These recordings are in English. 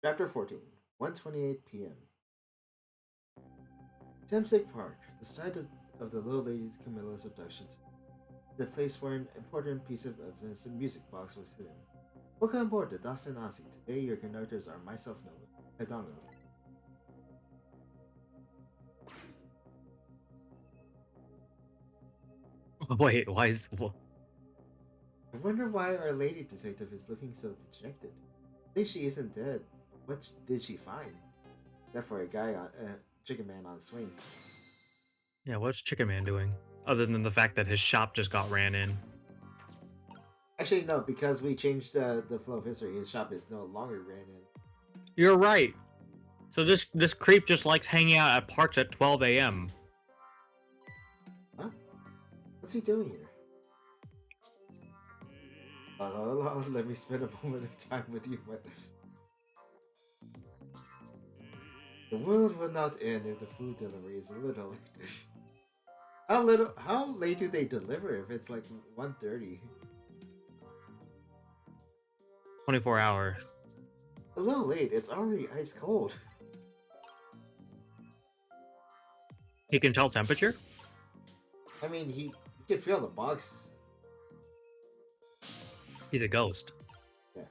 Chapter 14, 1:28 p.m. Thamesick Park, the site of the little lady Camilla's abduction, the place where an important piece of evidence and music box was hidden. Welcome aboard the Dawson Aussie. Today your conductors are myself, Nova, Hidongo. Wait, why is I wonder why our lady detective is looking so dejected. At least she isn't dead. What did she find? Except for a guy on, chicken man on a swing. yeah, what's Chicken Man doing? Other than the fact that his shop just got ran in. Actually, no, because we changed the flow of history, his shop is no longer ran in. You're right. So this creep just likes hanging out at parks at 12 a.m. Huh? What's he doing here? Let me spend a moment of time with you. The world will not end if the food delivery is a little late. How late do they deliver if it's like 1:30? 24 hours. A little late, it's already ice cold. He can tell temperature? I mean, he can feel the box. He's a ghost. Yeah.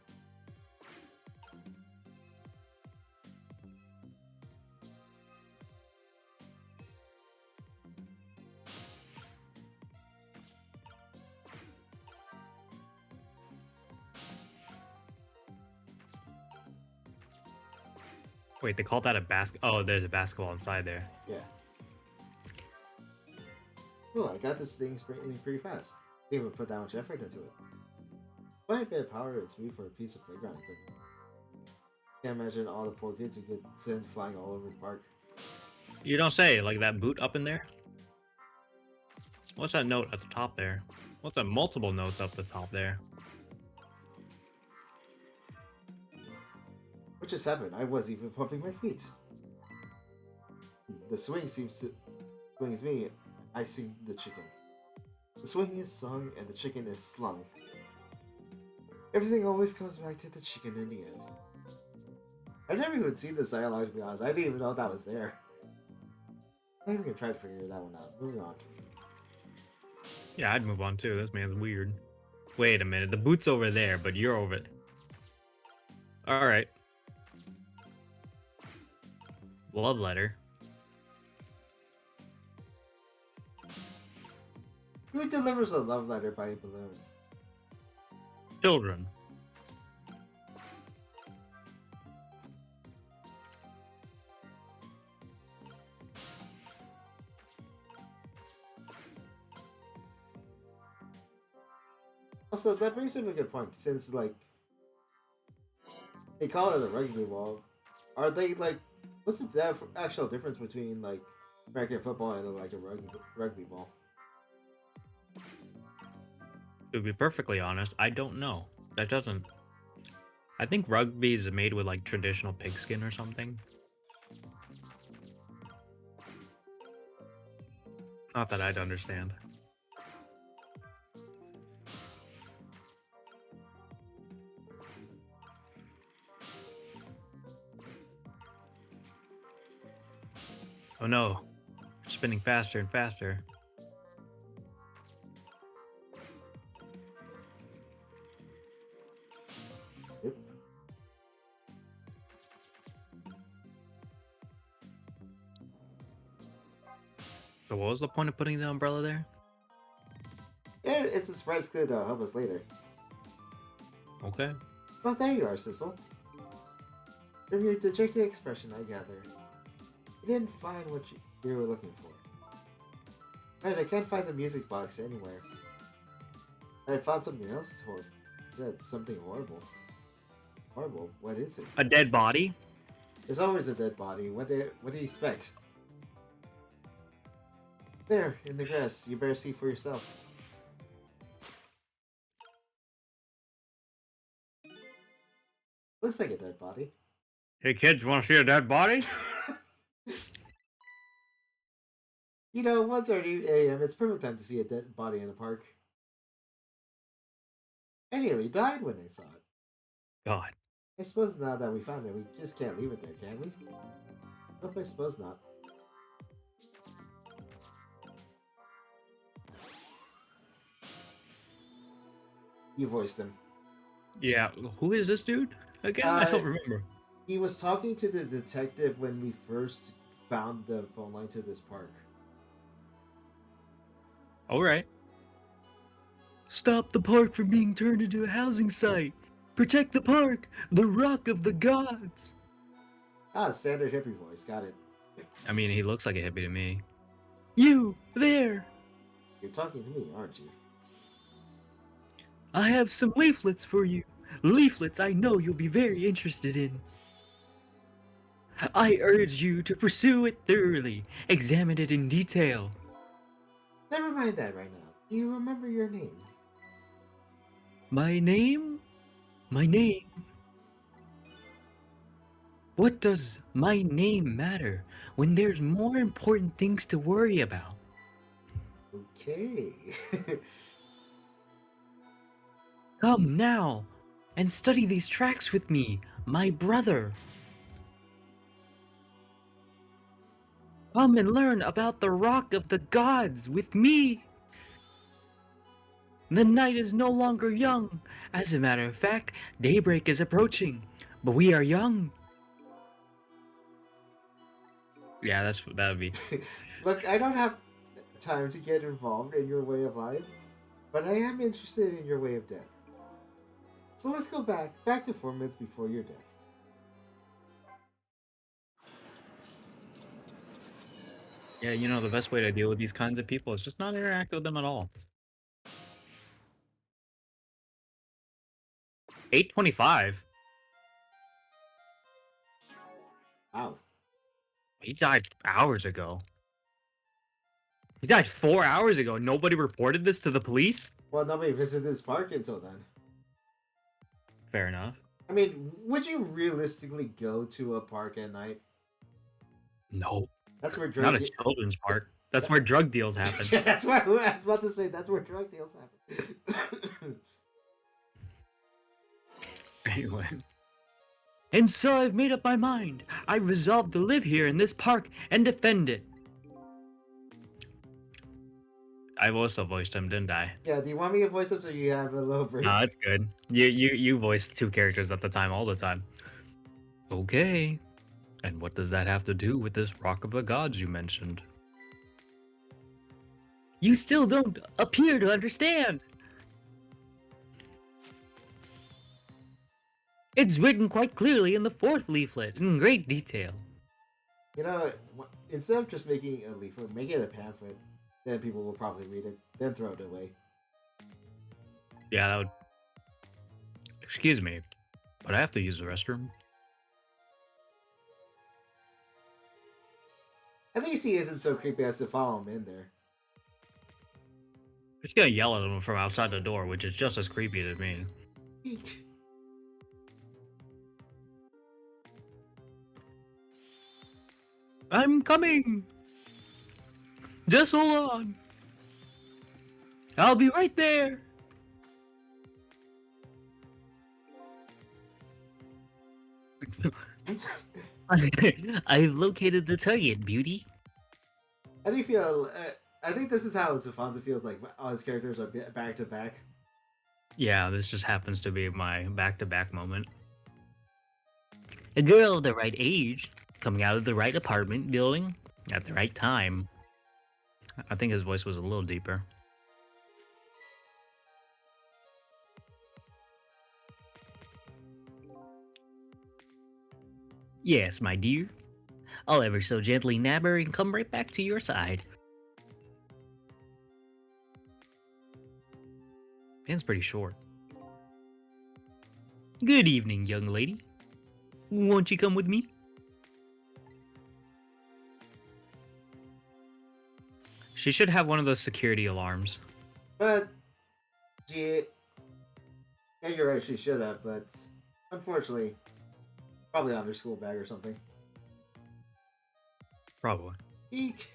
Wait, they call that a basket? Oh, there's a basketball inside there. Yeah. Oh, I got this thing pretty fast. Didn't even put that much effort into it. Quite a bit of power it's me for a piece of playground equipment. Can't imagine all the poor kids who could send flying all over the park. You don't say, like that boot up in there? What's that note at the top there? What's that multiple notes up the top there? What just happened? I wasn't even pumping my feet. The swing swings me. I sing the chicken. The swing is sung and the chicken is slung. Everything always comes back to the chicken in the end. I've never even seen this dialogue, to be honest. I didn't even know that was there. I'm not even gonna try to figure that one out. Moving on. Yeah, I'd move on too. This man's weird. Wait a minute, the boot's over there, but you're over. All right. Love letter. Who delivers a love letter by a balloon? Children. Also, that brings up a good point, since, like, they call it a rugby ball. Are they, like, what's the actual difference between, like, American football and, like, a rugby ball? To be perfectly honest, I don't know. That doesn't. I think rugby is made with like traditional pigskin or something. Not that I'd understand. Oh no, spinning faster and faster. Yep. So what was the point of putting the umbrella there? Yeah, it's a surprise could help us later. Okay. Well, there you are, Sissel. From your dejected expression, I gather. You didn't find what you were looking for. Right, I can't find the music box anywhere. I found something else, or said something horrible. Horrible? What is it? A dead body? There's always a dead body. What do you expect? There, in the grass. You better see for yourself. Looks like a dead body. Hey kids, want to see a dead body? You know, 1:30 a.m. It's perfect time to see a dead body in a park. I nearly died when I saw it. God. I suppose now that we found it, we just can't leave it there, can we? Nope, I suppose not. You voiced him. Yeah, who is this dude again? I Uh, don't remember. he was talking to the detective when we first found the phone line to this park. All right. Stop the park from being turned into a housing site. Protect the park, the rock of the gods. Ah, standard hippie voice. Got it. I mean, he looks like a hippie to me. You, there! You're talking to me, aren't you? I have some leaflets for you. Leaflets I know you'll be very interested in. I urge you to pursue it thoroughly, examine it in detail. Never mind that right now. Do you remember your name? My name? My name? What does my name matter when there's more important things to worry about? Okay. Come now and study these tracks with me, my brother. Come and learn about the Rock of the Gods with me. The night is no longer young. As a matter of fact, daybreak is approaching, but we are young. Yeah, that would be. Look, I don't have time to get involved in your way of life, but I am interested in your way of death. So let's go back to 4 minutes before your death. Yeah, you know, the best way to deal with these kinds of people is just not interact with them at all. 8:25. Wow. He died hours ago. He died 4 hours ago. Nobody reported this to the police? Well, nobody visited this park until then. Fair enough. I mean, would you realistically go to a park at night? No, That's where not drug. a children's park. That's where drug deals happen. Yeah, that's where I was about to say. That's where drug deals happen. Anyway. And so I've made up my mind. I resolved to live here in this park and defend it. I also voiced him, didn't I? Yeah. Do you want me to voice up so you have a little break? No, it's good. You voiced two characters at the time all the time. Okay. And what does that have to do with this Rock of the Gods you mentioned? You still don't appear to understand. It's written quite clearly in the fourth leaflet, in great detail. You know, instead of just making a leaflet, make it a pamphlet. Then people will probably read it, then throw it away. Yeah, that would... Excuse me, but I have to use the restroom. At least he isn't so creepy as to follow him in there. I'm just gonna yell at him from outside the door, which is just as creepy to me. Eek. I'm coming! Just hold on. I'll be right there. I've located the target, beauty. How do you feel? I think this is how Zafonza feels like all his characters are back to back. Yeah, this just happens to be my back-to-back moment. A girl of the right age, coming out of the right apartment building at the right time. I think his voice was a little deeper. Yes, my dear. I'll ever so gently nab her and come right back to your side. Man's pretty short. Good evening, young lady. Won't you come with me? She should have one of those security alarms. But, yeah, you're right, she should have, but unfortunately, probably on her school bag or something. Probably. Eek.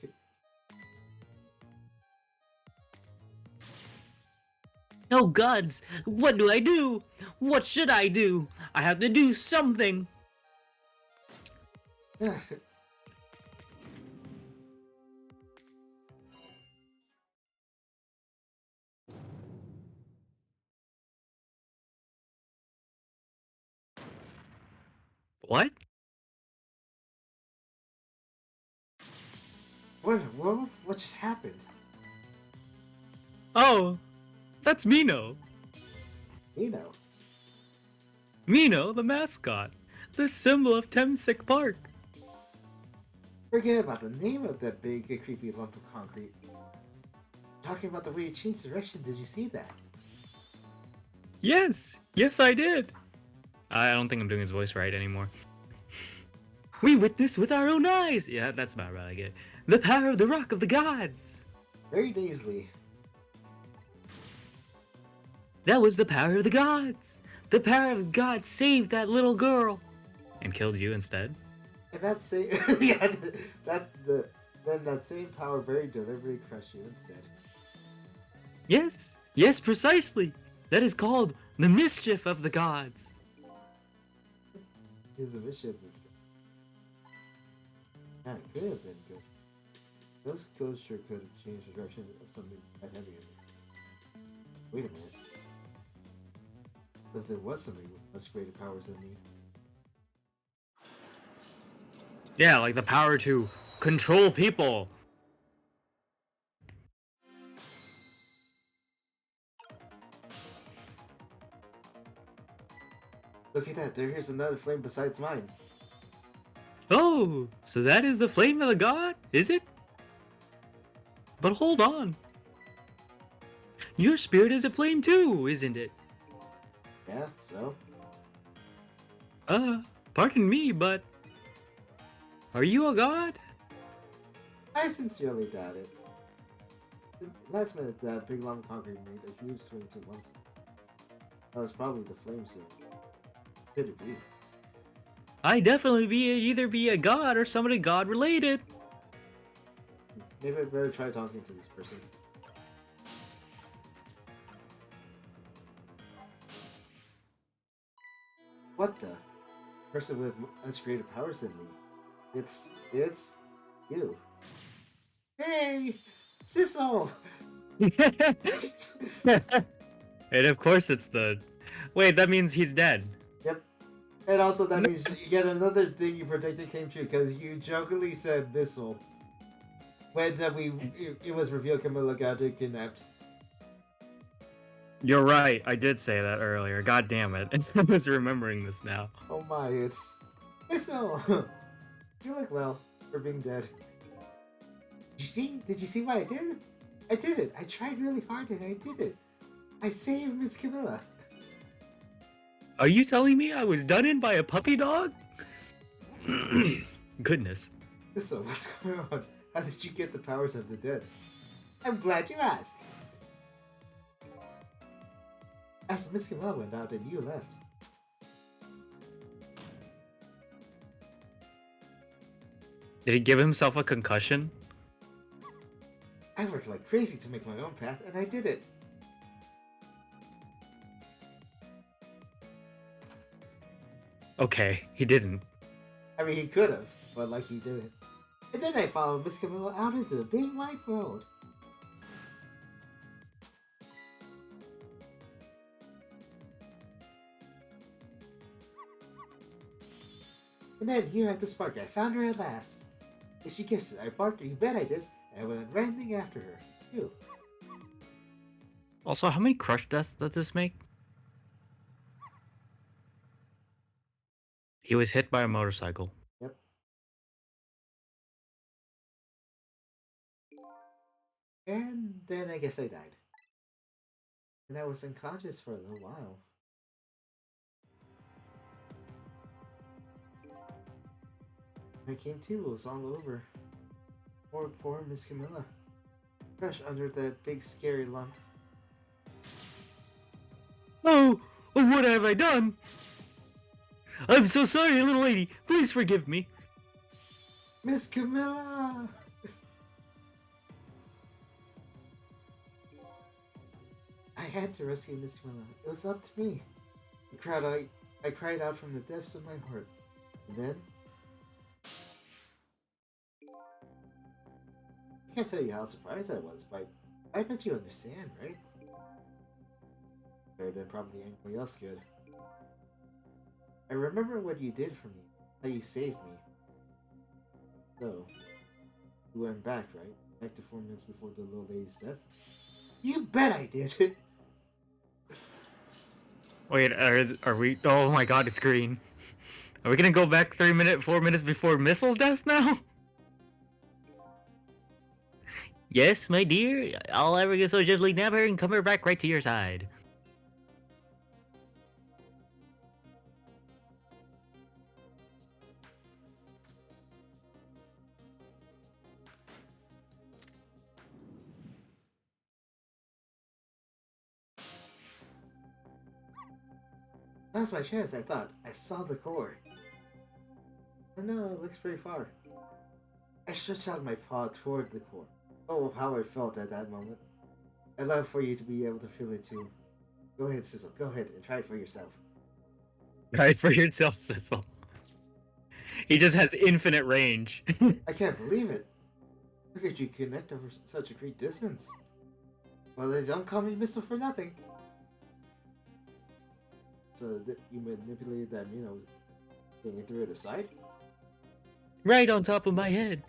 Oh gods, what do I do? What should I do? I have to do something. What? What just happened? Oh, that's Mino. Nino. Mino, the mascot. The symbol of Temsic Park. Forget about the name of that big, creepy lump of concrete. Talking about the way it changed direction, did you see that? Yes, yes, I did. I don't think I'm doing his voice right anymore. We witnessed with our own eyes. Yeah, that's about right. I get the power of the Rock of the Gods. Very nasally. That was the power of the gods. The power of God saved that little girl, and killed you instead. And that same, yeah, then that same power very deliberately crushed you instead. Yes, yes, precisely. That is called the mischief of the gods. Is the mischief of that could have been good. Those Coaster could have changed the direction of something that heavier. Wait a minute. If there was somebody with much greater powers than me. Yeah, like the power to control people. Look at that, there's another flame besides mine. Oh, so that is the flame of the god, is it? But hold on. Your spirit is a flame too, isn't it? Yeah, so? Pardon me, but are you a god? I sincerely doubt it. Last minute, that big long concrete made a huge swing to one side. That was probably the flame sim. Could it be? I definitely either be a god or somebody god related. Maybe I better try talking to this person. What the? Person with much greater powers than me. It's you. Hey! Sissel! And of course it's the... Wait, that means he's dead. Yep. And also that means you get another thing you predicted came true, because you jokingly said missile. When it was revealed Camilla got kidnapped. You're right, I did say that earlier. God damn it. I was remembering this now. Oh my, it's missile! You look well for being dead. Did you see what I did? I did it! I tried really hard and I did it! I saved Miss Camilla! Are you telling me I was done in by a puppy dog? Goodness. So, what's going on? How did you get the powers of the dead? I'm glad you asked! After Miss Camilla went out and you left. Did he give himself a concussion? I worked like crazy to make my own path and I did it! Okay, he didn't. I mean, he could have, but like he didn't. And then I followed Miss Camilla out into the big wide world. And then here at the Spark, I found her at last. Yes, you guessed it, I barked, you bet I did, and I went running after her. Phew. Also, how many crush deaths does this make? He was hit by a motorcycle. Yep. And then I guess I died. And I was unconscious for a little while. When I came to, it was all over. Poor Miss Camilla. Crushed under that big scary lump. Oh, what have I done? I'm so sorry, little lady. Please forgive me. Miss Camilla! I had to rescue Miss Camilla. It was up to me. The I cried out from the depths of my heart. And then I can't tell you how surprised I was, but I bet you understand, right? Better than probably anybody else could. I remember what you did for me, how you saved me. So, you went back, right? Back to 4 minutes before the little lady's death? You bet I did! Wait, are we? Oh my God, it's green. Are we gonna go back 4 minutes before Missile's death now? Yes, my dear. I'll ever get so gently nab her and come her back right to your side. That's my chance, I thought. I saw the core. Oh no, it looks pretty far. I stretched out my paw toward the core. Oh, how I felt at that moment. I'd love for you to be able to feel it too. Go ahead, Sizzle. Go ahead and try it for yourself. Right for yourself, Sissel. He just has infinite range. I can't believe it. Look at you connect over such a great distance. Well, they don't call me Missile for nothing. So you manipulated that, thing and threw it aside? Right on top of my head.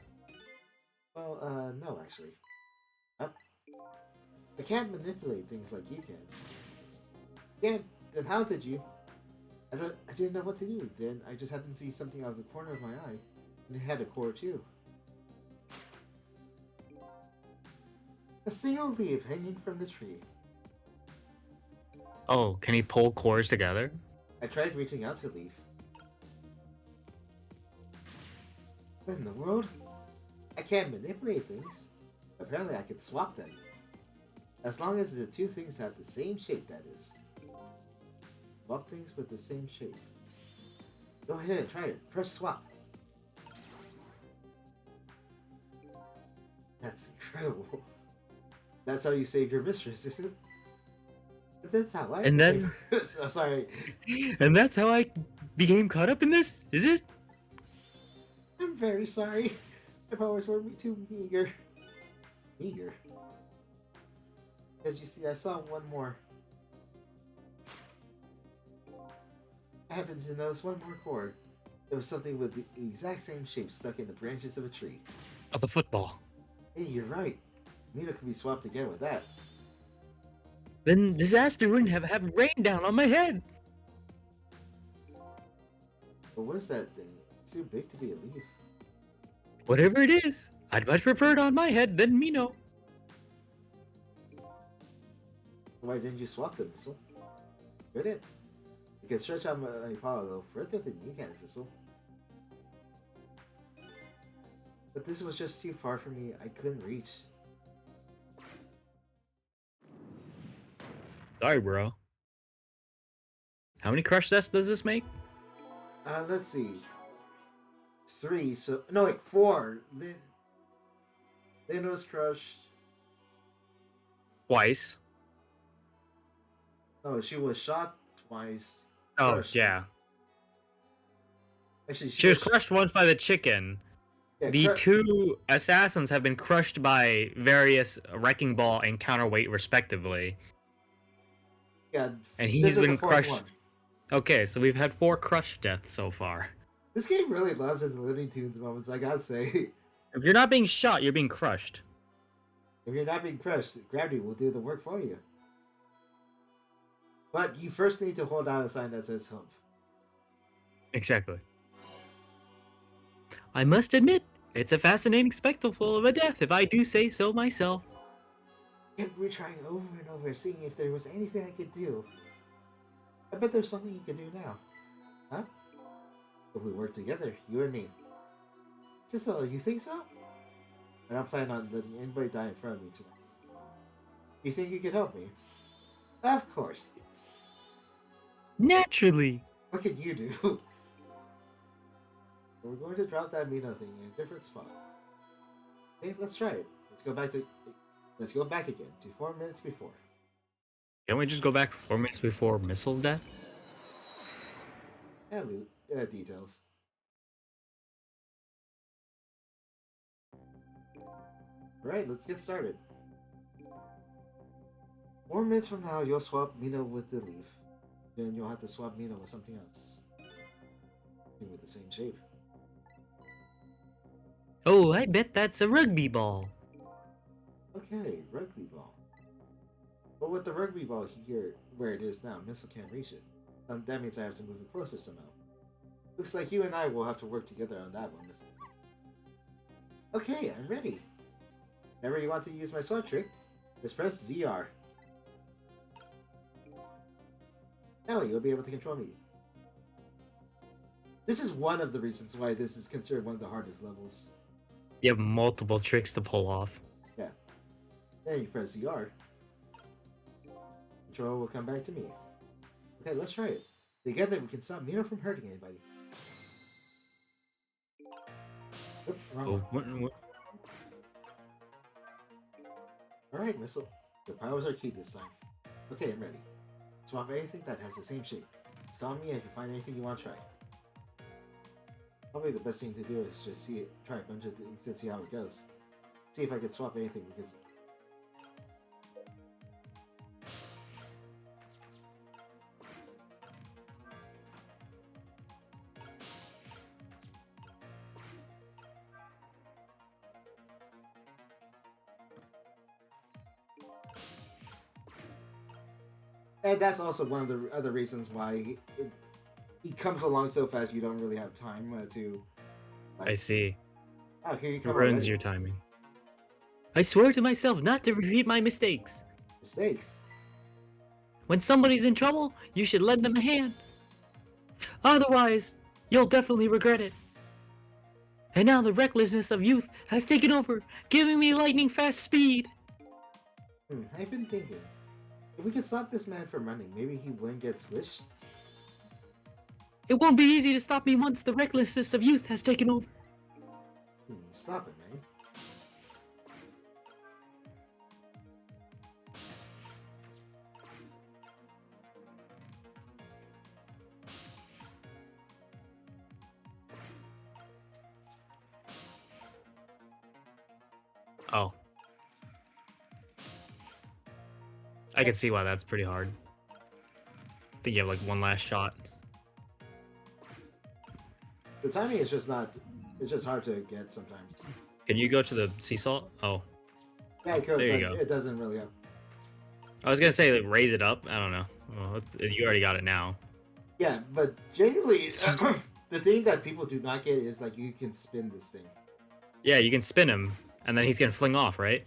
Well, no, actually. I can't manipulate things like you can. Can't? Then how did you? I didn't know what to do. Then I just happened to see something out of the corner of my eye, and it had a core too. A single leaf hanging from the tree. Oh, can he pull cores together? I tried reaching out to Leaf. What in the world? I can't manipulate things. Apparently I could swap them. As long as the two things have the same shape, that is. Swap things with the same shape. Go ahead and try it. Press swap. That's incredible. That's how you saved your mistress, isn't it? But that's how I... And then... I'm sorry. And that's how I became caught up in this, is it? I'm very sorry. My powers were too meager. Meager? As you see, I saw one more. I happened to notice one more cord. There was something with the exact same shape stuck in the branches of a tree. Of the football. Hey, you're right. Mina could be swapped again with that. Then disaster wouldn't have rained down on my head. But what is that thing? It's too big to be a leaf. Whatever it is, I'd much prefer it on my head than Mino. Why didn't you swap them, Missile? Good it. You can stretch out my paw a little further than you can, Sissel. But this was just too far for me. I couldn't reach. Sorry, bro. How many crush tests does this make? Let's see. 3, so... No, wait, 4. Lynn was crushed. Twice. Oh, she was shot twice. Oh, Crushed. yeah. Actually, She was crushed once by the chicken. Yeah, The two assassins have been crushed by various Wrecking Ball and Counterweight, respectively. Yeah, And this he's is the been fourth crushed. one. Okay, so we've had 4 crush deaths so far. This game really loves its Looney Tunes moments, I gotta say. If you're not being shot, you're being crushed. If you're not being crushed, gravity will do the work for you. But you first need to hold out a sign that says humph. Exactly. I must admit, it's a fascinating spectacle of a death, if I do say so myself. Kept retrying over and over, seeing if there was anything I could do. I bet there's something you can do now. Huh? If we work together, you and me. Sissel, you think so? I don't plan on letting anybody die in front of me tonight. You think you could help me? Of course. Naturally. What can you do? We're going to drop that Mino thing in a different spot. Okay, let's try it. Let's go back again to 4 minutes before. Can't we just go back 4 minutes before Missile's death? and details. Alright, let's get started. 4 minutes from now, you'll swap Mina with the leaf. Then you'll have to swap Mina with something else. With the same shape. Oh, I bet that's a rugby ball. Okay, rugby ball. But with the rugby ball here, where it is now, Missile can't reach it. That means I have to move it closer somehow. Looks like you and I will have to work together on that one, Missile. Okay, I'm ready. Whenever you want to use my swap trick, just press ZR. Now you'll be able to control me. This is one of the reasons why this is considered one of the hardest levels. You have multiple tricks to pull off. Yeah. Then you press ZR. Control will come back to me. Okay, let's try it. Together we can stop Mina from hurting anybody. Oop, wrong one. Alright, Missile. Your powers are key this time. Okay, I'm ready. Swap anything that has the same shape. Just call me if you find anything you want to try. Probably the best thing to do is just try a bunch of things and see how it goes. See if I can swap anything because... And that's also one of the other reasons why he comes along so fast you don't really have time to... Like, I see. oh, here you It come ruins already. your timing. I swear to myself not to repeat my mistakes. Mistakes. When somebody's in trouble, you should lend them a hand. Otherwise, you'll definitely regret it. And now the recklessness of youth has taken over, giving me lightning fast speed. I've been thinking. If we could stop this man from running, maybe he wouldn't get squished? It won't be easy to stop me once the recklessness of youth has taken over. Stop it, man. Oh. I can see why that's pretty hard. I think you have like one last shot. The timing is just not... It's just hard to get sometimes. Can you go to the sea salt? Oh. Yeah, I could, There you but go. it doesn't really help. I was gonna say like raise it up. I don't know. Well, you already got it now. Yeah, but generally, the thing that people do not get is like you can spin this thing. Yeah, you can spin him, and then he's gonna fling off, right?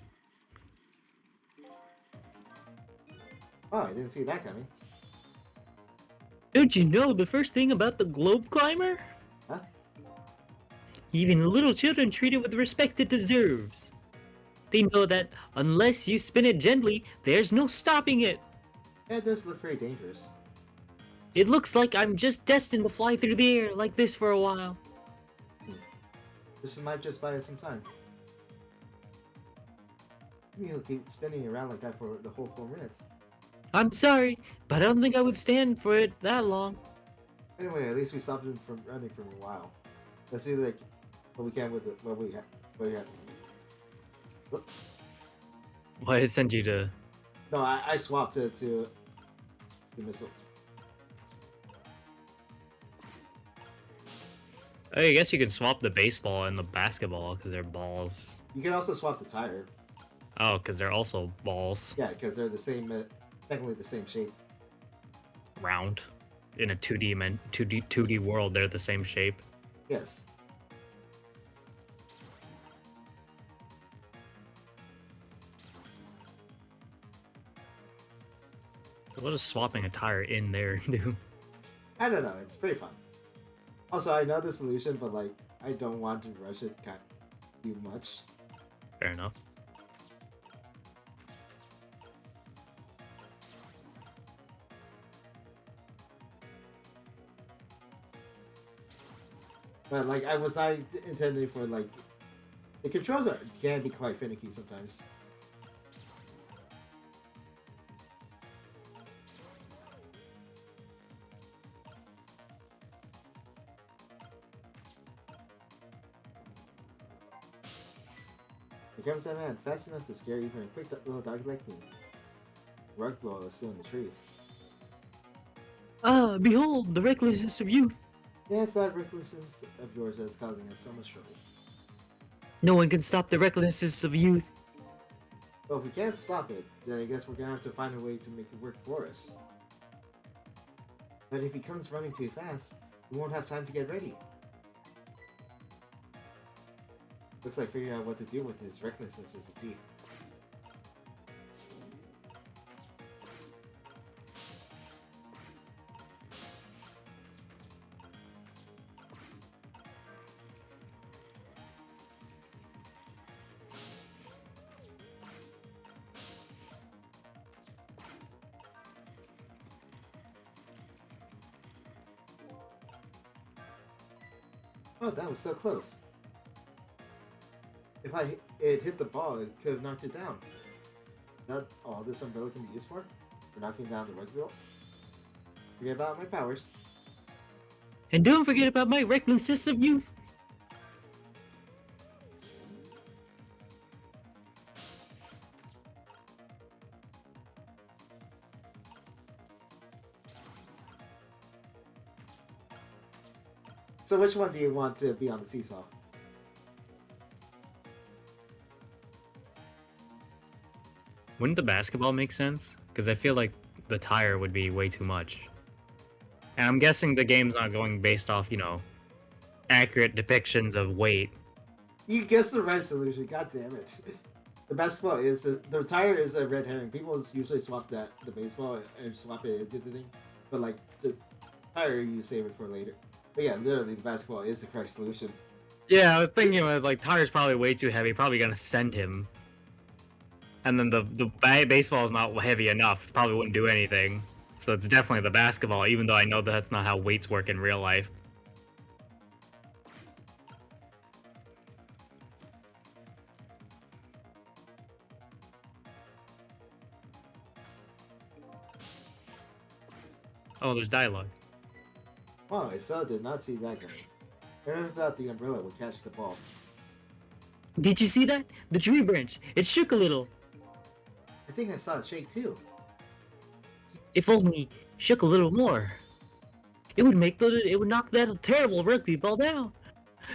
Oh, I didn't see that coming. Don't you know the first thing about the globe climber? Huh? Even the little children treat it with the respect it deserves. They know that unless you spin it gently, there's no stopping it. Yeah, it does look pretty dangerous. It looks like I'm just destined to fly through the air like this for a while. This might just buy us some time. Maybe he'll keep spinning around like that for the whole 4 minutes. I'm sorry, but I don't think I would stand for it that long. Anyway, at least we stopped him from running for a while. Let's see like what we can with it. What we have. Why did it send you to... No, I swapped it to the missile. Oh, I guess you could swap the baseball and the basketball because they're balls. You can also swap the tire. Oh, because they're also balls. Yeah, because they're the same, technically the same shape. Round. In a 2D world, they're the same shape. Yes. What does swapping a tire in there do? I don't know. It's pretty fun. Also, I know the solution, but like, I don't want to rush it too much. Fair enough. But like, I was not intending for like, the controls can be quite finicky sometimes. comes that man fast enough to scare even a quick little dog like me. Rug ball is still in the tree. Ah, behold, the recklessness of youth. Yeah, it's that recklessness of yours that's causing us so much trouble. No one can stop the recklessness of youth. Well, if we can't stop it, then I guess we're gonna have to find a way to make it work for us. But if he comes running too fast, we won't have time to get ready. Looks like figuring out what to do with his recklessness is the key. Oh, that was so close. If it hit the ball, it could have knocked it down. That all this umbrella can be used for? For knocking down the rug ball? Forget about my powers. And don't forget about my recklessness of youth. So which one do you want to be on the seesaw? Wouldn't the basketball make sense? Because I feel like the tire would be way too much. And I'm guessing the game's not going based off, accurate depictions of weight. You guessed the right solution, god damn it. The basketball is the tire is a red herring. People usually swap the baseball and swap it into the thing. But like the tire you save it for later. But yeah, literally the basketball is the correct solution. Yeah, I was thinking it was like tire's probably way too heavy, probably gonna send him. And then the baseball is not heavy enough, probably wouldn't do anything. So it's definitely the basketball, even though I know that's not how weights work in real life. Oh, there's dialogue. Wow, I so did not see that coming. I never thought the umbrella would catch the ball. Did you see that? The tree branch. It shook a little. I think I saw it shake too. If only shook a little more. It would knock that terrible rugby ball down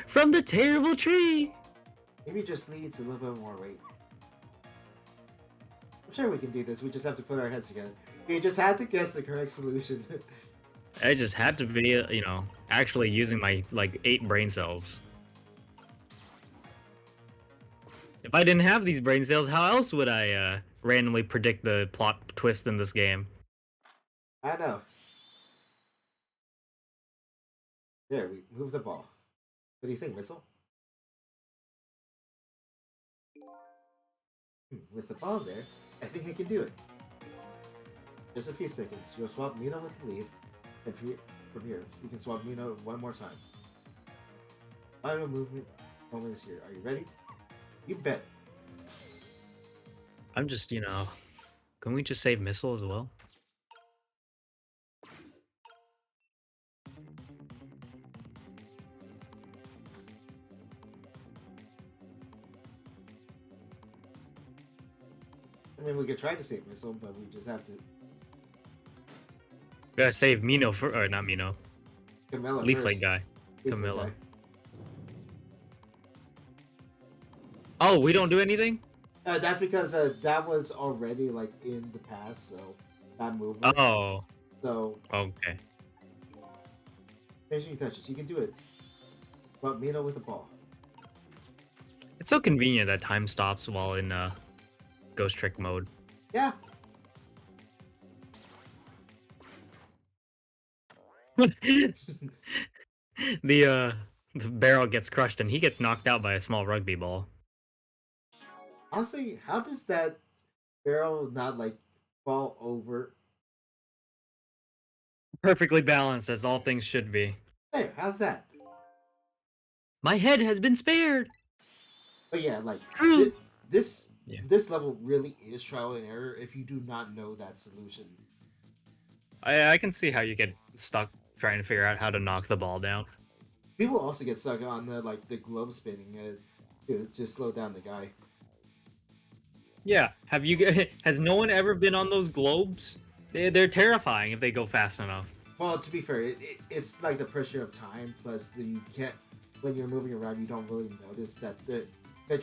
from the terrible tree. Maybe it just needs a little bit more weight. I'm sure we can do this. We just have to put our heads together. We just had to guess the correct solution. I just had to be, actually using my 8 brain cells. If I didn't have these brain cells, how else would I randomly predict the plot twist in this game? I know. There, we move the ball. What do you think, Missile? With the ball there, I think I can do it. Just a few seconds. You'll swap Mino with the leave, and from here, you can swap Mino one more time. Final movement moment is here. Are you ready? You bet. I'm just, can we just save Missile as well? I mean, we could try to save Missile, but we just have to. Gotta save Mino or not Mino. Camilla Leaf first. Lake guy. Leaf Lake Camilla. guy. Oh, we don't do anything? That's because that was already like in the past, so that movement. Oh, So okay. finishing touches, you can do it. But Mino with the ball. It's so convenient that time stops while in Ghost Trick mode. Yeah. The barrel gets crushed and he gets knocked out by a small rugby ball. Honestly, how does that barrel not like fall over? Perfectly balanced as all things should be. There, how's that? My head has been spared. But yeah, like True. this Yeah. this level really is trial and error if you do not know that solution. I can see how you get stuck trying to figure out how to knock the ball down. People also get stuck on the globe spinning. It's just slow down the guy. Yeah. Have you? Has no one ever been on those globes? They're terrifying if they go fast enough. Well, to be fair, it's like the pressure of time plus the you can't when you're moving around, you don't really notice that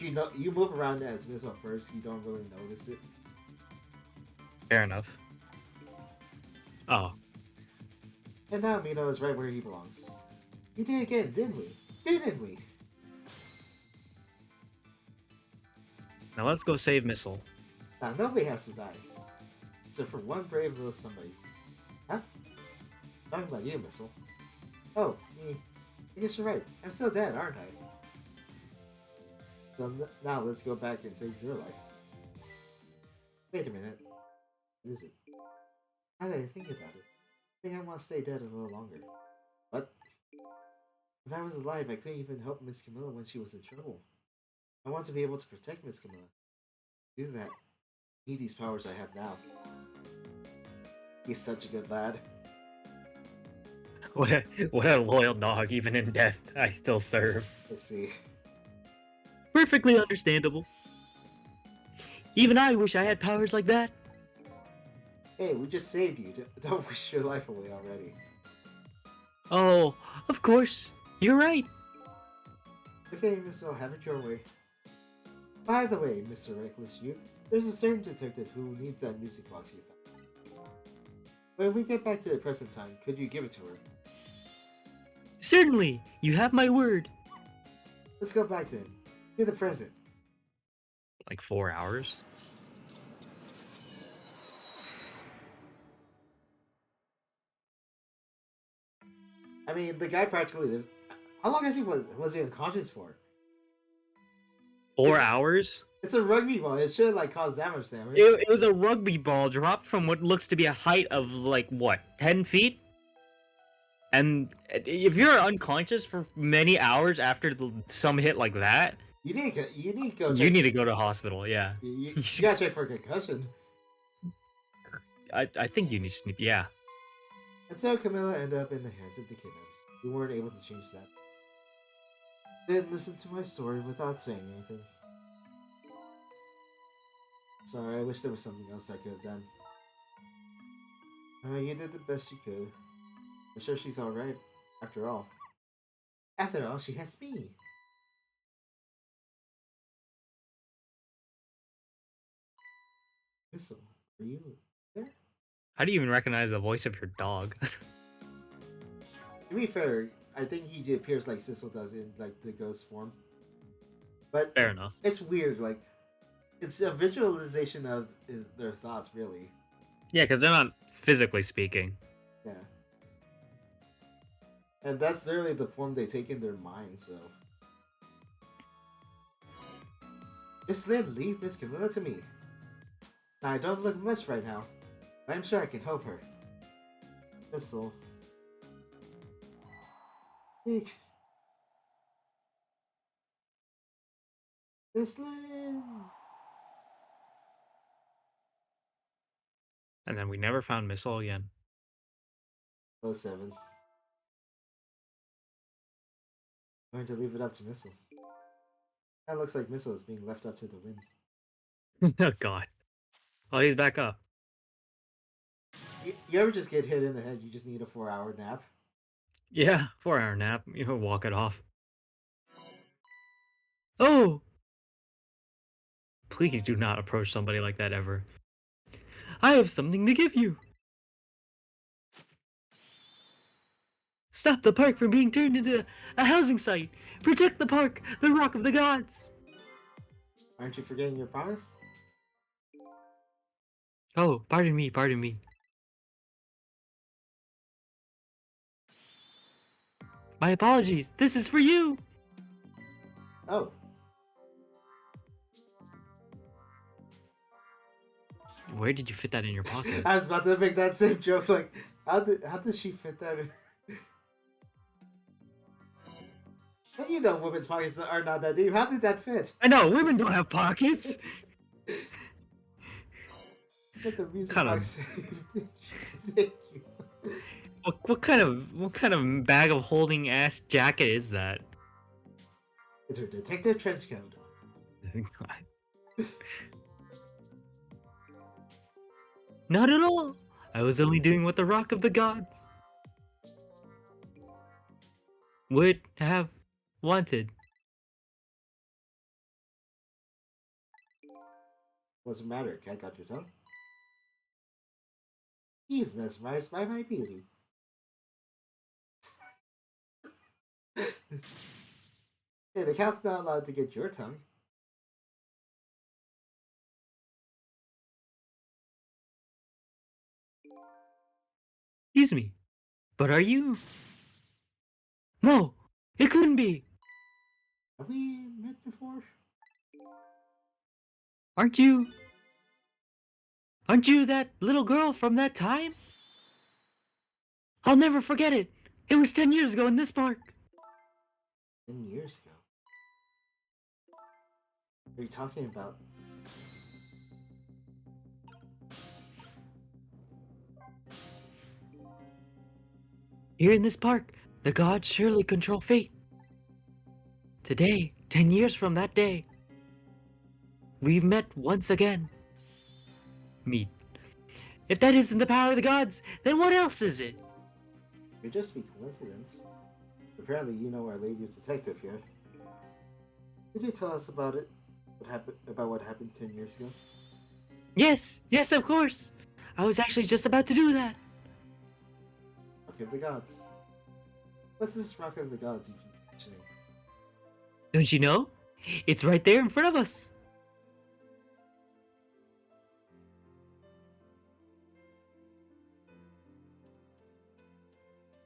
you know you move around as missile first, you don't really notice it. Fair enough. Oh, And now Mino is right where he belongs. We did again, didn't we? Didn't we? now let's go save Missile. Now nobody has to die, except for one brave little somebody. Huh? Talking about you, Missile. Oh, me. I guess you're right. I'm still dead, aren't I? So now let's go back and save your life. Wait a minute. What is it? Now that I think about it, I think I want to stay dead a little longer. What? When I was alive, I couldn't even help Miss Camilla when she was in trouble. I want to be able to protect Miss Camilla. To do that, I need these powers I have now. He's such a good lad. What a loyal dog. Even in death, I still serve. Let's see. Perfectly understandable. Even I wish I had powers like that. Hey, we just saved you. Don't wish your life away already. Oh, of course. You're right. Okay, Miss O, have it your way. By the way, Mr. Reckless Youth, there's a certain detective who needs that music box you found. When we get back to the present time, could you give it to her? Certainly. You have my word. Let's go back then. To the present. Like 4 hours? I mean, the guy practically lived. How long was he unconscious for? 4 It's- hours? It's a rugby ball. It should like cause damage. It was a rugby ball dropped from what looks to be a height of like what, 10 feet? And if you're unconscious for many hours after some hit like that, You need to go. you need to go to hospital. Yeah, You gotta check for concussion. I think you need to. Yeah, And so Camilla ended up in the hands of the kidnappers. We weren't able to change that. Did listen to my story without saying anything. Sorry, I wish there was something else I could have done. You did the best you could. I'm sure she's alright, after all. After all, she has me. Missile, are you there? how do you even recognize the voice of your dog? To be fair, I think he appears like Sissel does in like the ghost form. But Fair enough. it's weird, like it's a visualization of their thoughts, really. Yeah, because they're not physically speaking. Yeah. And that's literally the form they take in their mind, so. Miss Lynn, leave Miss Camilla to me. Now, I don't look much right now, but I'm sure I can help her. Thistle. Eek. Miss Lynn! And then we never found Missile again. 07. Going to leave it up to Missile. That looks like Missile is being left up to the wind. Oh God. Oh, he's back up. You ever just get hit in the head, you just need a 4-hour nap? Yeah, 4 hour nap. You walk it off. Oh! Please do not approach somebody like that ever. I have something to give you. Stop the park from being turned into a housing site. Protect the park, the Rock of the Gods. Aren't you forgetting your promise? Oh, pardon me, pardon me. My apologies. This is for you. Oh. Where did you fit that in your pocket? I was about to make that same joke, like, how did she fit that in? Well, you know women's pockets are not that deep. How did that fit? I know, women don't have pockets. Let the music Kind of- box saved. Thank you. What kind of bag of holding ass jacket is that? It's her detective trench coat. Not at all. I was only doing what the Rock of the Gods would have wanted. What's the matter? Cat got your tongue? He's mesmerized by my beauty. Hey, the cat's not allowed to get your tongue. Excuse me, but are you? No, it couldn't be. Have we met before? Aren't you? Aren't you that little girl from that time? I'll never forget it. It was 10 years ago in this park. 10 years ago. What are you talking about? Here in this park, the gods surely control fate. Today, 10 years from that day, we've met once again. Meet. If that isn't the power of the gods, then what else is it? It could just be coincidence. Apparently, you know our lady detective here. Could you tell us about it? What happened 10 years ago? Yes, yes, of course. I was actually just about to do that. Rock of the Gods. What's this Rock of the Gods you keep mentioning? Don't you know? It's right there in front of us.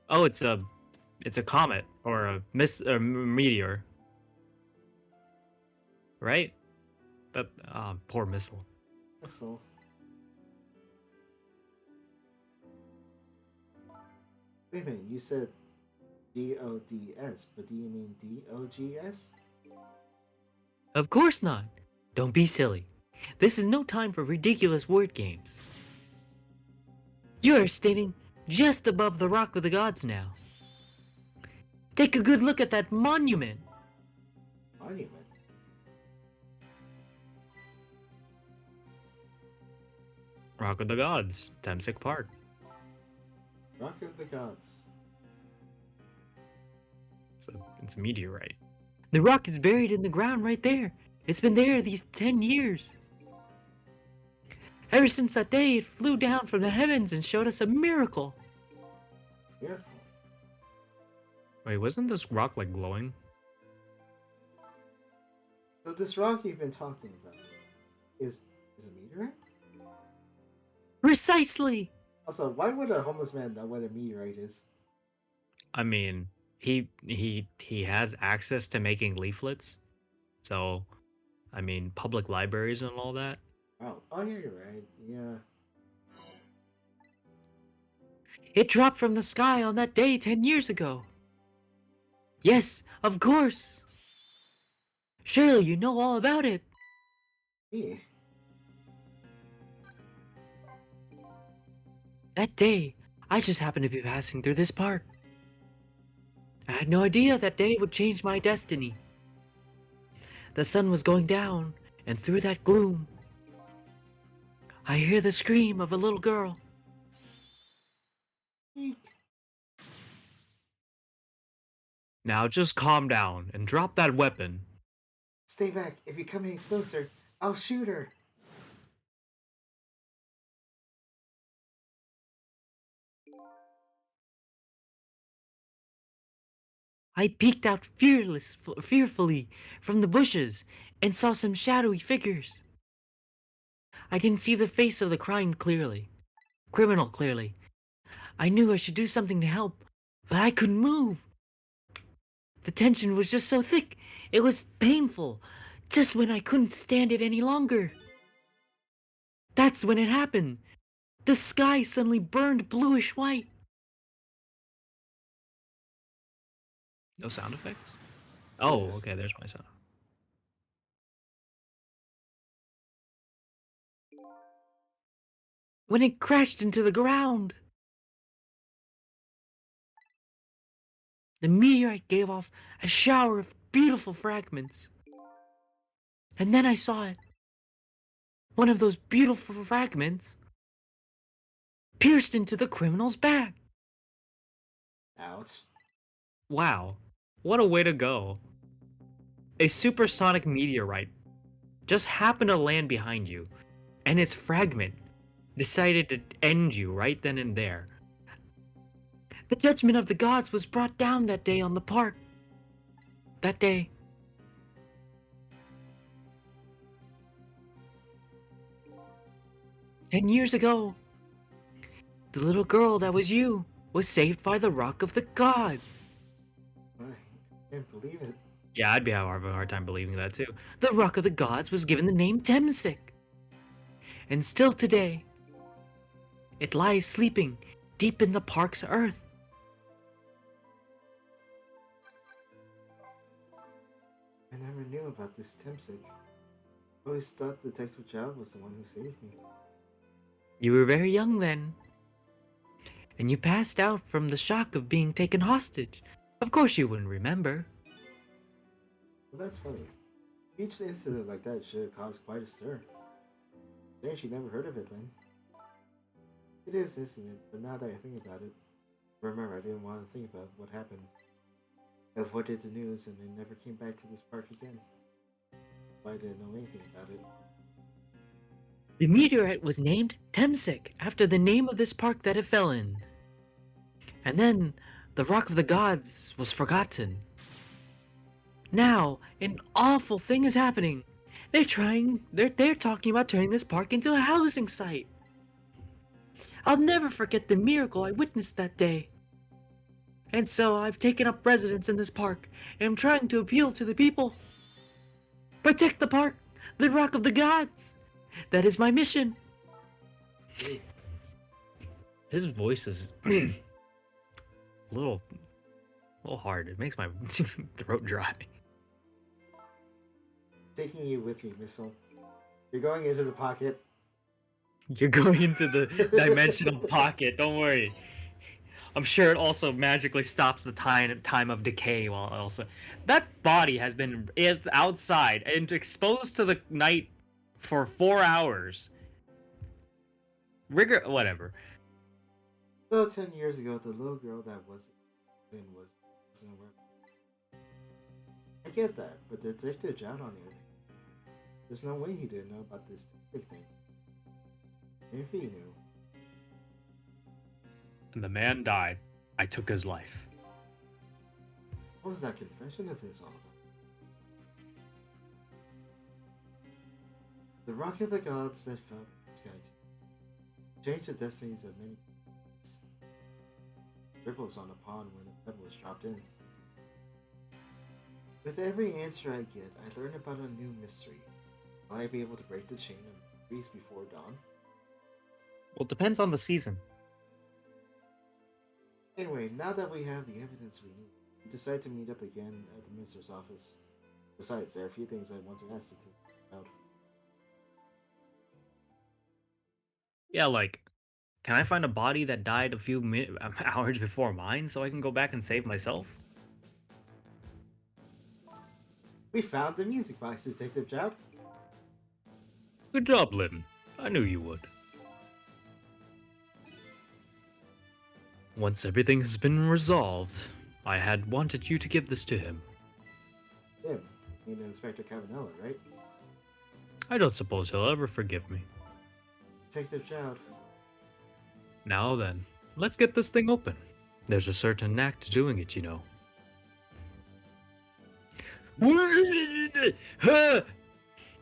Oh, it's a comet or a meteor, right? That poor missile. So, wait a minute, you said DODS, but do you mean DOGS? Of course not. Don't be silly. This is no time for ridiculous word games. You are standing just above the Rock of the Gods now. Take a good look at that monument. Monument. Rock of the Gods, Temsek Park. Rock of the Gods. It's a meteorite. The rock is buried in the ground right there. It's been there these 10 years. Ever since that day, it flew down from the heavens and showed us a miracle. Miracle. Wait, wasn't this rock like glowing? So this rock you've been talking about is a meteorite? Precisely! Also, why would a homeless man know what a meteorite is? I mean, he has access to making leaflets. So, I mean, public libraries and all that. Oh yeah, you're right. Yeah. It dropped from the sky on that day 10 years ago. Yes, of course. Surely you know all about it. Yeah. That day, I just happened to be passing through this park. I had no idea that day would change my destiny. The sun was going down, and through that gloom, I hear the scream of a little girl. Eek. Now just calm down and drop that weapon. Stay back. If you come any closer, I'll shoot her. I peeked out fearfully from the bushes and saw some shadowy figures. I didn't see the face of the criminal clearly. I knew I should do something to help, but I couldn't move. The tension was just so thick, it was painful, just when I couldn't stand it any longer. That's when it happened. The sky suddenly burned bluish white. No sound effects? Oh, Yes. okay, there's my sound. When it crashed into the ground, the meteorite gave off a shower of beautiful fragments. And then I saw it. One of those beautiful fragments pierced into the criminal's back. Ouch. Wow, what a way to go. A supersonic meteorite just happened to land behind you, and its fragment decided to end you right then and there. The judgment of the gods was brought down that day on the park. That day. 10 years ago. The little girl that was you was saved by the Rock of the Gods. I can't believe it. Yeah, I'd be having a hard time believing that too. The Rock of the Gods was given the name Temsik. And still today, it lies sleeping deep in the park's earth. I never knew about this Temsik. I always thought Detective Chow was the one who saved me. You were very young then. And you passed out from the shock of being taken hostage. Of course you wouldn't remember. Well, that's funny. Each incident like that should have caused quite a stir. Dang, she never heard of it then. It is, isn't it? But now that I think about it, remember I didn't want to think about what happened. I avoided the news and then never came back to this park again. I didn't know anything about it. The meteorite was named Temsik after the name of this park that it fell in. And then the Rock of the Gods was forgotten. Now, an awful thing is happening. They're talking about turning this park into a housing site. I'll never forget the miracle I witnessed that day. And so I've taken up residence in this park and I'm trying to appeal to the people. Protect the park, the Rock of the Gods. That is my mission. His voice is a little hard. It makes my throat dry. Taking you with me, Missile. You're going into the pocket. You're going into the dimensional pocket. Don't worry. I'm sure it also magically stops the time of decay while also that body has been it's outside and exposed to the night for 4 hours. Whatever. So 10 years ago, the little girl that wasn't aware. I get that, but Detective John on the other hand, there's no way he didn't know about this big thing. If he knew. And the man died. I took his life. What was that confession of his all about? The Rock of the Gods that fell from the sky changed the destinies of many peoples. Ripples on a pond when a pebble was dropped in. With every answer I get, I learn about a new mystery. Will I be able to break the chain of mysteries before dawn? Well, it depends on the season. Anyway, now that we have the evidence we need, we decide to meet up again at the minister's office. Besides, there are a few things I want to ask you about. Yeah, like, can I find a body that died a few hours before mine so I can go back and save myself? We found the music box, Detective Joud. Good job, Lynn. I knew you would. Once everything has been resolved, I had wanted you to give this to him. Him? You mean Inspector Cavanella, right? I don't suppose he'll ever forgive me. Detective Joud. Now then, let's get this thing open. There's a certain knack to doing it, you know.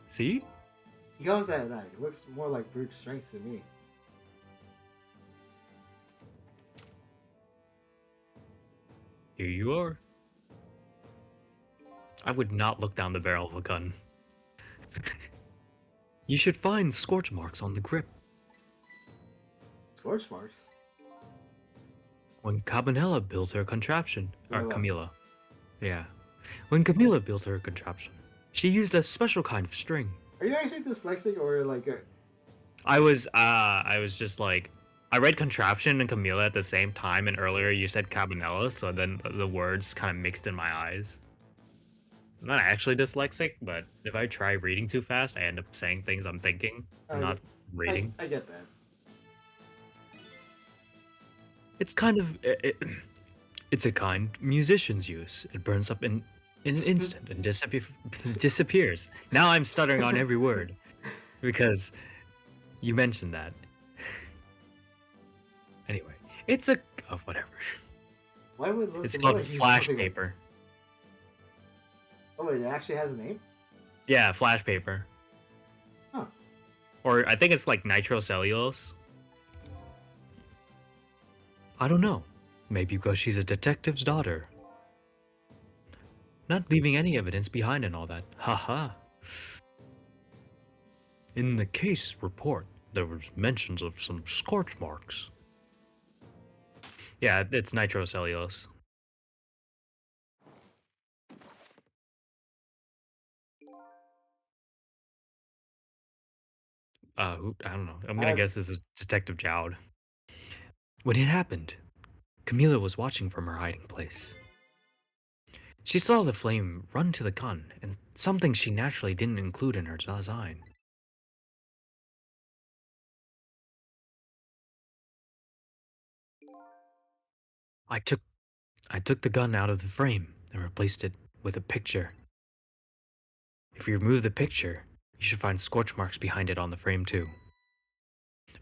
See? He goes at night. It looks more like brute strength to me. Here you are. I would not look down the barrel of a gun. You should find scorch marks on the grip. Scorch marks? When Cabanella built her contraption, or Camilla. Camilla. Yeah. When Camilla built her contraption, she used a special kind of string. Are you actually dyslexic or like a... I was just like, I read contraption and Camilla at the same time, and earlier you said Cabanella, so then the words kind of mixed in my eyes. I'm not actually dyslexic, but if I try reading too fast, I end up saying things I'm thinking, not reading. I get that. It's kind of it's a kind musicians use. It burns up in an instant and disappears. Now I'm stuttering on every word because you mentioned that. Anyway, it's a whatever. Why would It's Locomotive called use flash something like... paper. Oh wait, it actually has a name? Yeah, flash paper. Huh. Or I think it's like nitrocellulose. I don't know. Maybe because she's a detective's daughter. Not leaving any evidence behind and all that. Haha. In the case report, there was mentions of some scorch marks. Yeah, it's nitrocellulose. I don't know. I'm gonna I've... guess this is Detective Jowd. When it happened, Camila was watching from her hiding place. She saw the flame run to the gun, and something she naturally didn't include in her design. I took I took the gun out of the frame and replaced it with a picture. If you remove the picture, you should find scorch marks behind it on the frame too.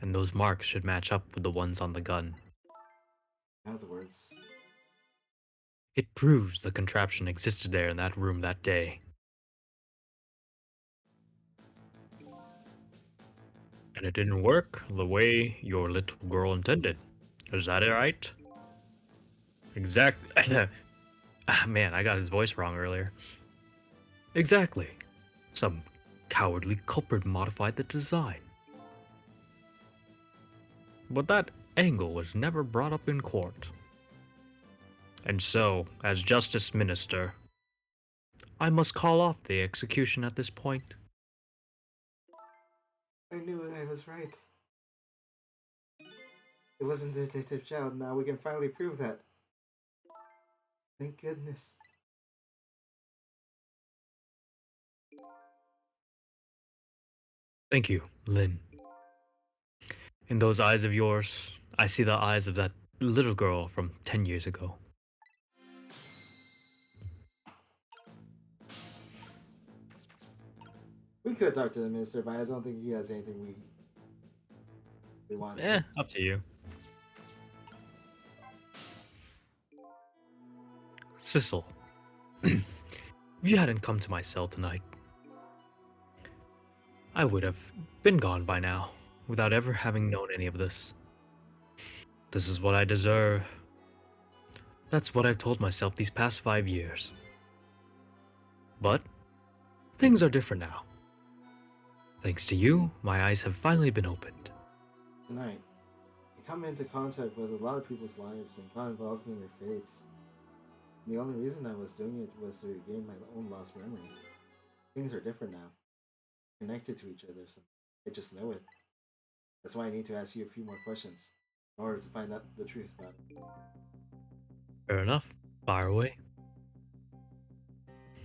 And those marks should match up with the ones on the gun. In other words, It proves the contraption existed there in that room that day. And it didn't work the way your little girl intended. Is that it right? Exactly. Man, I got his voice wrong earlier. Exactly. Some cowardly culprit modified the design. But that angle was never brought up in court. And so, as Justice Minister, I must call off the execution at this point. I knew I was right. It wasn't Detective Chow. Now we can finally prove that. Thank goodness. Thank you, Lynn. In those eyes of yours, I see the eyes of that little girl from 10 years ago. We could talk to the minister, but I don't think he has anything we want. Up to you. Sissel, if you hadn't come to my cell tonight, I would have been gone by now, without ever having known any of this. This is what I deserve. That's what I've told myself these past 5 years. But things are different now. Thanks to you, my eyes have finally been opened. Tonight, I come into contact with a lot of people's lives and got involved in their fates. And the only reason I was doing it was to regain my own lost memory. Things are different now. Connected to each other, so I just know it. That's why I need to ask you a few more questions in order to find out the truth about it. Fair enough. Fire away.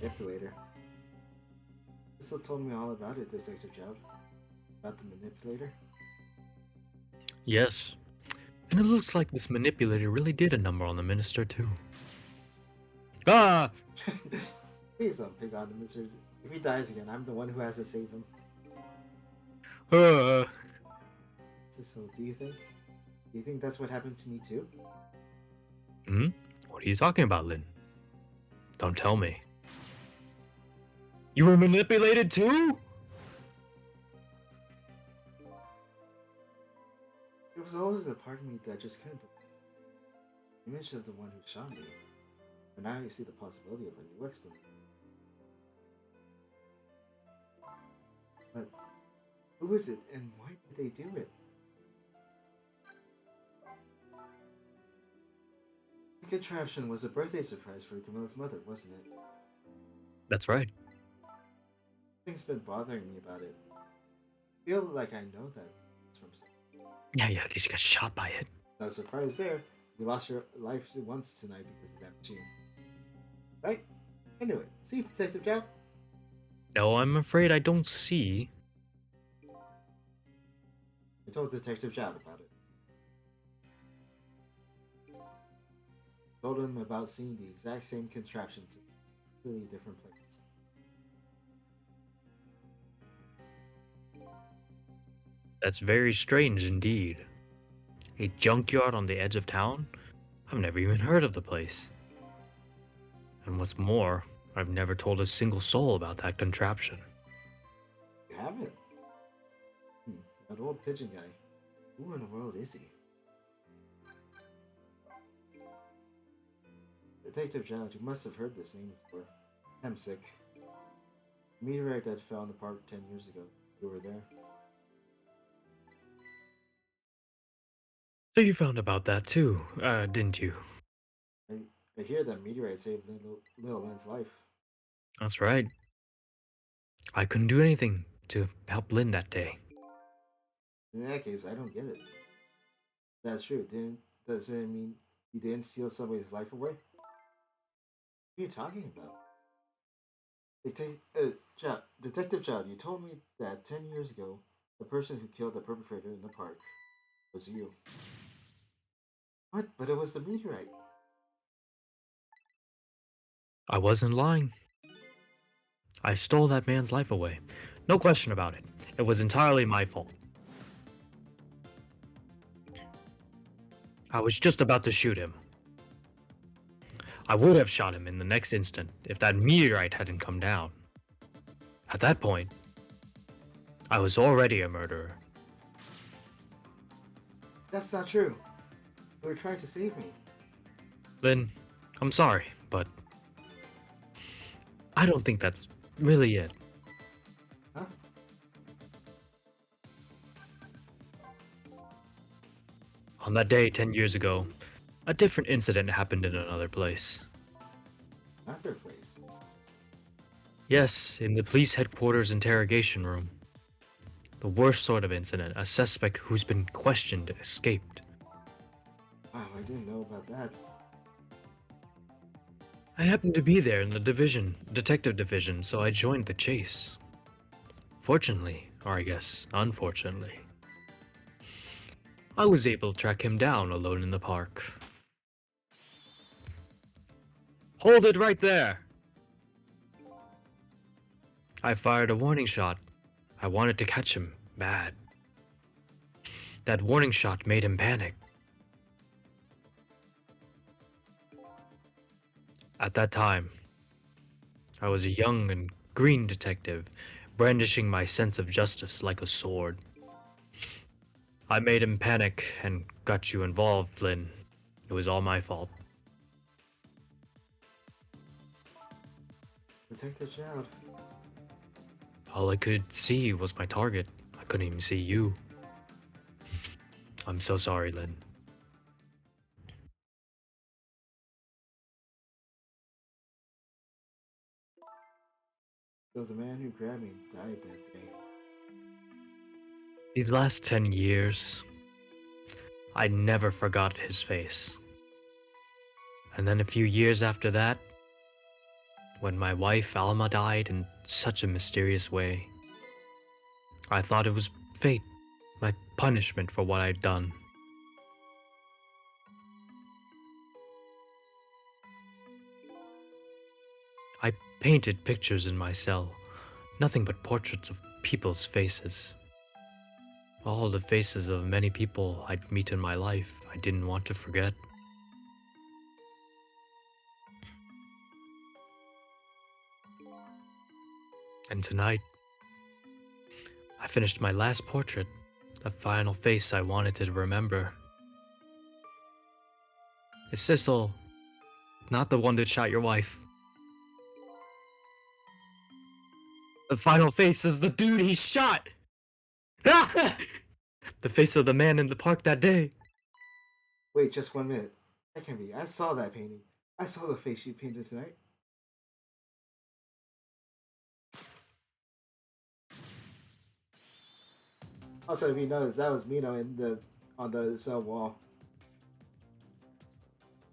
Manipulator. Thistle told me all about it, Detective Joud. About the manipulator. Yes. And it looks like this manipulator really did a number on the minister, too. Ah! Please don't pick on him, Mr. If he dies again, I'm the one who has to save him. Uh, So, do you think? Do you think that's what happened to me too? What are you talking about, Lynn? Don't tell me. You were manipulated too? There was always a part of me that just couldn't believe the image of the one who shot me. But now you see the possibility of a new explanation. But who is it and why did they do it? The contraption was a birthday surprise for Camilla's mother, wasn't it? That's right. Things been bothering me about it. I feel like I know that it's from something. Yeah, because you got shot by it. No surprise there. You lost your life once tonight because of that machine. Right? I knew it. See, Detective Jack? No, I'm afraid I don't see. I told Detective Jad about it. told him about seeing the exact same contraption in a completely different place. That's very strange indeed. A junkyard on the edge of town? I've never even heard of the place. And what's more, I've never told a single soul about that contraption. You haven't? Hmm, that old pigeon guy. Who in the world is he? Detective Jowd, you must have heard this name before. I'm sick. Meteorite that fell in the park 10 years ago. You were there. So you found about that too, didn't you? I, I hear that meteorite saved little Lynn's life. That's right. I couldn't do anything to help Lynn that day. In that case, I don't get it. That's true. Does it mean he didn't steal somebody's life away? What are you talking about? Detective Jowd, you told me that 10 years ago, the person who killed the perpetrator in the park was you. What? But it was the meteorite. I wasn't lying. I stole that man's life away. No question about it. It was entirely my fault. I was just about to shoot him. I would have shot him in the next instant if that meteorite hadn't come down. At that point, I was already a murderer. That's not true. You were trying to save me. Lynn, I'm sorry, but I don't think that's really it. Huh? On that day 10 years ago, a different incident happened in another place. Another place. Yes, in the police headquarters interrogation room. The worst sort of incident, a suspect who's been questioned escaped. Wow, I didn't know about that. I happened to be there in the detective division, so I joined the chase. Fortunately, or I guess unfortunately, I was able to track him down alone in the park. Hold it right there! I fired a warning shot. I wanted to catch him, bad. That warning shot made him panic. At that time, I was a young and green detective, brandishing my sense of justice like a sword. I made him panic and got you involved, Lynn. It was all my fault. Detective Jowd. All I could see was my target. I couldn't even see you. I'm so sorry, Lynn. So the man who grabbed me died that day. These last 10 years, I never forgot his face. And then a few years after that, when my wife Alma died in such a mysterious way, I thought it was fate, my punishment for what I'd done. I painted pictures in my cell, nothing but portraits of people's faces. All the faces of many people I'd meet in my life I didn't want to forget. And tonight, I finished my last portrait, the final face I wanted to remember. It's Sissel, not the one that shot your wife. The final face is the dude he shot! The face of the man in the park that day. Wait, just 1 minute. That can't be. I saw that painting. I saw the face you painted tonight. Also, if you notice, that was Mino on the cell wall.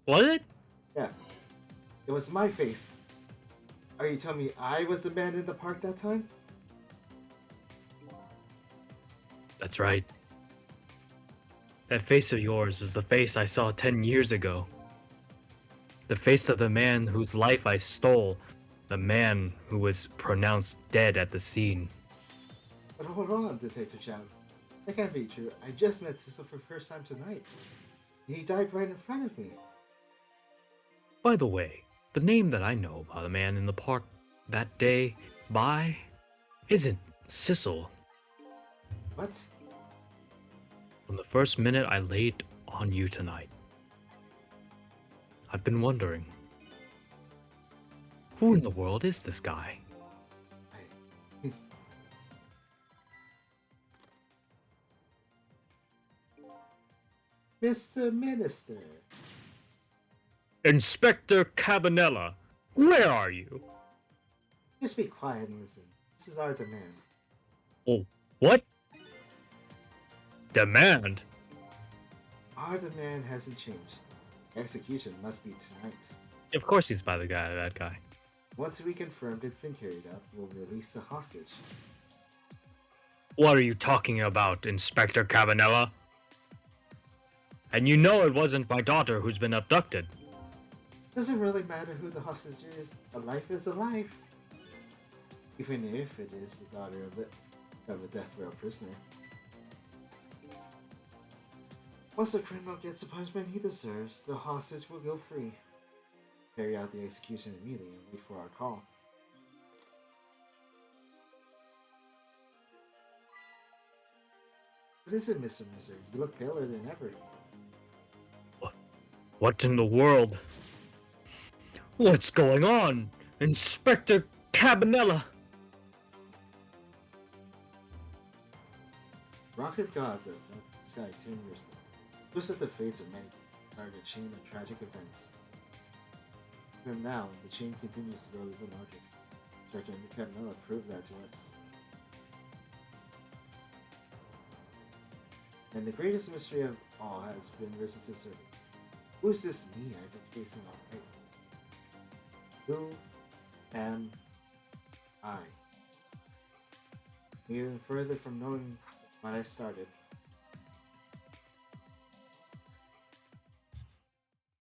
Was it? Yeah, it was my face. Are you telling me I was the man in the park that time? That's right. That face of yours is the face I saw 10 years ago. The face of the man whose life I stole. The man who was pronounced dead at the scene. But hold on, Detective Chow. That can't be true. I just met Cecil for the first time tonight. He died right in front of me. By the way, the name that I know about the man in the park that day by isn't Sissel. What? From the first minute I laid on you tonight, I've been wondering, who in the world is this guy? I... Mr. Minister. Inspector Cabanella, where are you? Just be quiet and listen. This is our demand. Oh, what? Demand? Our demand hasn't changed. Execution must be tonight. Of course he's by the guy, that guy. Once we confirm it's been carried out, we'll release the hostage. What are you talking about, Inspector Cabanella? And you know it wasn't my daughter who's been abducted. Doesn't really matter who the hostage is. A life is a life. Even if it is the daughter of a death row prisoner. Once the criminal gets the punishment he deserves, the hostage will go free. Carry out the execution immediately and wait for our call. What is it, Mr. Misery? You look paler than ever. What in the world? What's going on? Inspector Cabanella! Rocket gods have left the sky 10 years ago. Twisted the fates of many, started a chain of tragic events. From now, the chain continues to grow even larger. Inspector Cabanella proved that to us. And the greatest mystery of all has been risen to the surface. Who is this me I've been chasing all night? Who am I? Even further from knowing what I started,